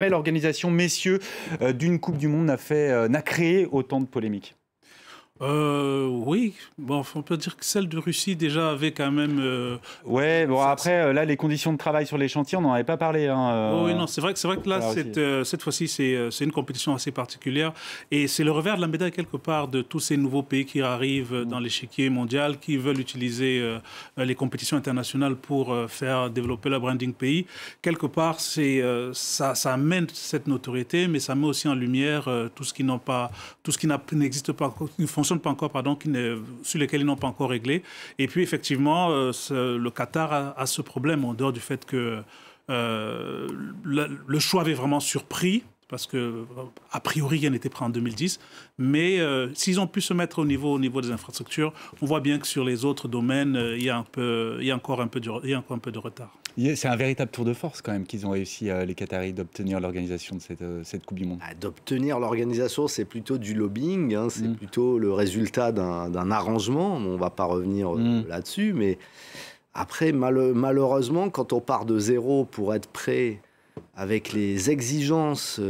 Mais l'organisation, messieurs, d'une Coupe du Monde n'a créé autant de polémiques. Oui, bon, on peut dire que celle de Russie déjà avait quand même. Ouais, bon après, là, les conditions de travail sur les chantiers, on n'en avait pas parlé. Oh, oui, non, c'est vrai que là, cette fois-ci, c'est une compétition assez particulière. Et c'est le revers de la médaille, quelque part, de tous ces nouveaux pays qui arrivent dans l'échiquier mondial, qui veulent utiliser les compétitions internationales pour faire développer leur branding pays. Quelque part, ça amène cette notoriété, mais ça met aussi en lumière tout ce qui n'existe pas, qui ne fonctionne pas encore, pardon, sur lesquels ils n'ont pas encore réglé. Et puis, effectivement, le Qatar a ce problème, en dehors du fait que le choix avait vraiment surpris, parce que a priori, rien n'était prêt en 2010. Mais s'ils ont pu se mettre au niveau des infrastructures, on voit bien que sur les autres domaines, il y a encore un peu de retard. C'est un véritable tour de force quand même qu'ils ont réussi, les Qataris, d'obtenir l'organisation de cette Coupe du Monde. D'obtenir l'organisation, c'est plutôt du lobbying, hein, c'est plutôt le résultat d'un arrangement. On ne va pas revenir là-dessus, mais après, malheureusement, quand on part de zéro pour être prêt avec les exigences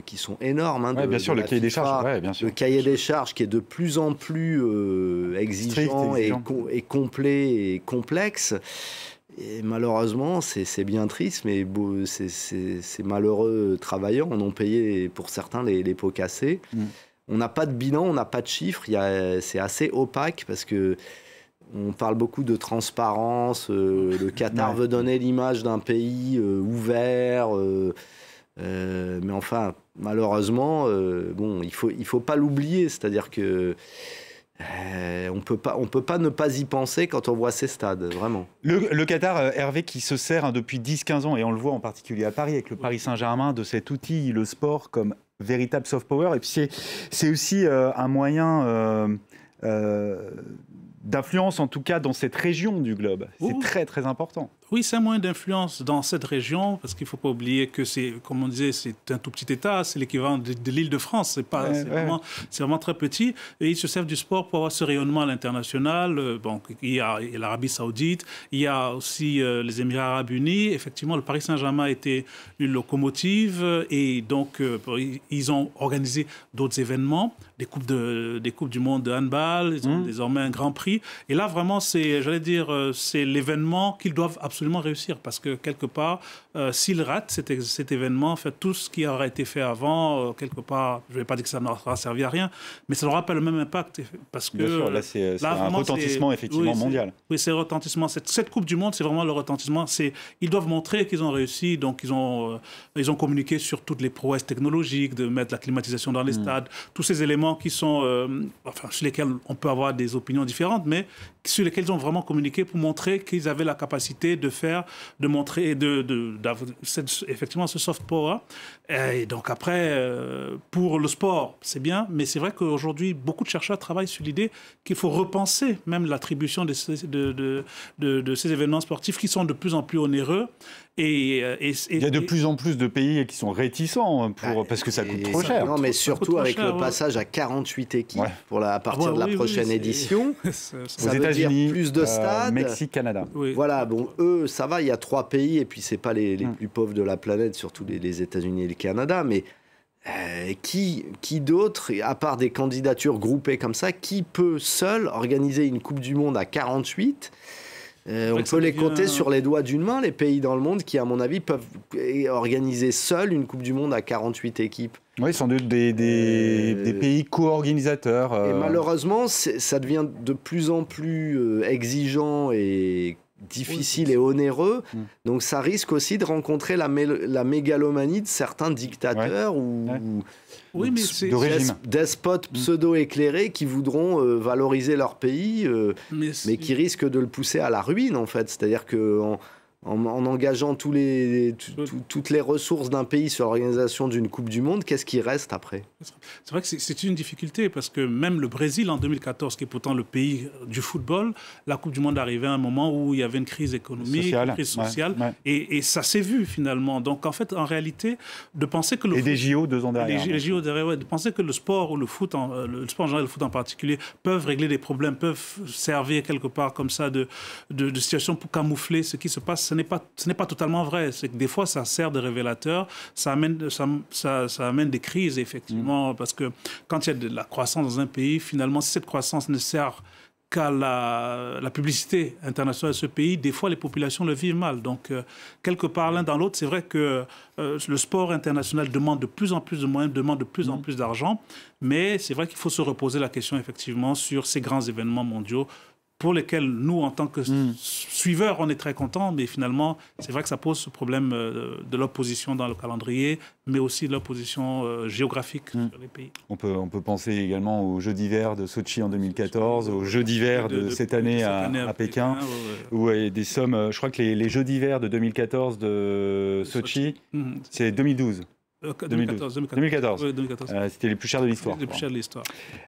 qui sont énormes, hein, bien sûr, le cahier des charges, bien sûr. Le cahier des charges qui est de plus en plus exigeant et complet et complexe. Et malheureusement, c'est bien triste, mais ces malheureux travailleurs en ont payé pour certains les pots cassés. On n'a pas de bilan, on n'a pas de chiffres. C'est assez opaque parce que on parle beaucoup de transparence. Le Qatar veut donner l'image d'un pays ouvert. Mais enfin, malheureusement, bon, il faut pas l'oublier. C'est-à-dire que on peut pas ne pas y penser quand on voit ces stades, vraiment. Le Qatar, Hervé, qui se sert depuis 10-15 ans, et on le voit en particulier à Paris, avec le Paris Saint-Germain, de cet outil, le sport, comme véritable soft power. Et puis c'est aussi un moyen d'influence, en tout cas, dans cette région du globe. C'est très, très important. Oui, c'est un moyen d'influence dans cette région, parce qu'il ne faut pas oublier que c'est, comme on disait, c'est un tout petit État, c'est l'équivalent de l'île de France, c'est vraiment très petit, et ils se servent du sport pour avoir ce rayonnement à l'international. Bon, il y a l'Arabie Saoudite, il y a aussi les Émirats Arabes Unis. Effectivement, le Paris Saint-Germain était une locomotive, et donc ils ont organisé d'autres événements, des coupes du monde de handball, ils ont désormais un grand prix, et là vraiment, c'est l'événement qu'ils doivent absolument réussir, parce que quelque part, s'ils ratent cet événement, en fait, tout ce qui aura été fait avant, quelque part, je ne vais pas dire que ça n'aura servi à rien, mais ça n'aura pas le même impact, parce que bien sûr, là, c'est un retentissement effectivement mondial. Oui, c'est le retentissement. Cette Coupe du Monde, c'est vraiment le retentissement. Ils doivent montrer qu'ils ont réussi, donc ils ont communiqué sur toutes les prouesses technologiques, de mettre la climatisation dans les stades, tous ces éléments qui sont, sur lesquels on peut avoir des opinions différentes, mais sur lesquels ils ont vraiment communiqué pour montrer qu'ils avaient la capacité de montrer, d'avoir effectivement ce soft power. Et donc après, pour le sport, c'est bien, mais c'est vrai qu'aujourd'hui, beaucoup de chercheurs travaillent sur l'idée qu'il faut repenser même l'attribution de ces événements sportifs qui sont de plus en plus onéreux. Il y a de plus en plus de pays qui sont réticents parce que ça coûte trop cher. Non, mais surtout avec le passage à 48 équipes à partir de la prochaine édition. Aux États-Unis, plus de stades. Mexique, Canada. Voilà, bon, eux, ça va, il y a 3 pays, et puis c'est pas les plus pauvres de la planète, surtout les États-Unis et le Canada, mais qui d'autre, à part des candidatures groupées comme ça, qui peut seul organiser une Coupe du Monde à 48 ? On peut les compter sur les doigts d'une main, les pays dans le monde qui, à mon avis, peuvent organiser seuls une Coupe du Monde à 48 équipes. Oui, sans doute des pays co-organisateurs. Et malheureusement, ça devient de plus en plus exigeant et difficile et onéreux. Donc ça risque aussi de rencontrer la mégalomanie de certains dictateurs ou despotes pseudo-éclairés qui voudront valoriser leur pays, mais qui risquent de le pousser à la ruine, en fait. C'est-à-dire qu'en engageant toutes les ressources d'un pays sur l'organisation d'une Coupe du Monde, qu'est-ce qui reste après ? C'est vrai que c'est une difficulté, parce que même le Brésil, en 2014, qui est pourtant le pays du football, la Coupe du Monde arrivait à un moment où il y avait une crise économique, une crise sociale, et ça s'est vu finalement. Donc en fait, en réalité, de penser que des JO 2 ans derrière. Les JO derrière, de penser que le sport ou le sport en général, le foot en particulier, peuvent régler des problèmes, peuvent servir quelque part comme ça de situation pour camoufler ce qui se passe, ce n'est pas totalement vrai. C'est que des fois, ça sert de révélateur, ça amène des crises, effectivement, parce que quand il y a de la croissance dans un pays, finalement, si cette croissance ne sert qu'à la publicité internationale de ce pays, des fois, les populations le vivent mal. Donc, quelque part, l'un dans l'autre, c'est vrai que le sport international demande de plus en plus de moyens, demande de plus en plus d'argent, mais c'est vrai qu'il faut se reposer la question, effectivement, sur ces grands événements mondiaux pour lesquels nous, en tant que suiveurs, on est très contents, mais finalement, c'est vrai que ça pose ce problème de l'opposition dans le calendrier, mais aussi de l'opposition géographique sur les pays. On peut penser également aux Jeux d'hiver de Sochi en 2014, aux Jeux d'hiver de cette année à Pékin, où il y a des sommes, je crois que les Jeux d'hiver de 2014 de Sochi, c'est 2012. 2014. 2014. C'était les plus chers de l'histoire. Les plus chers de l'histoire.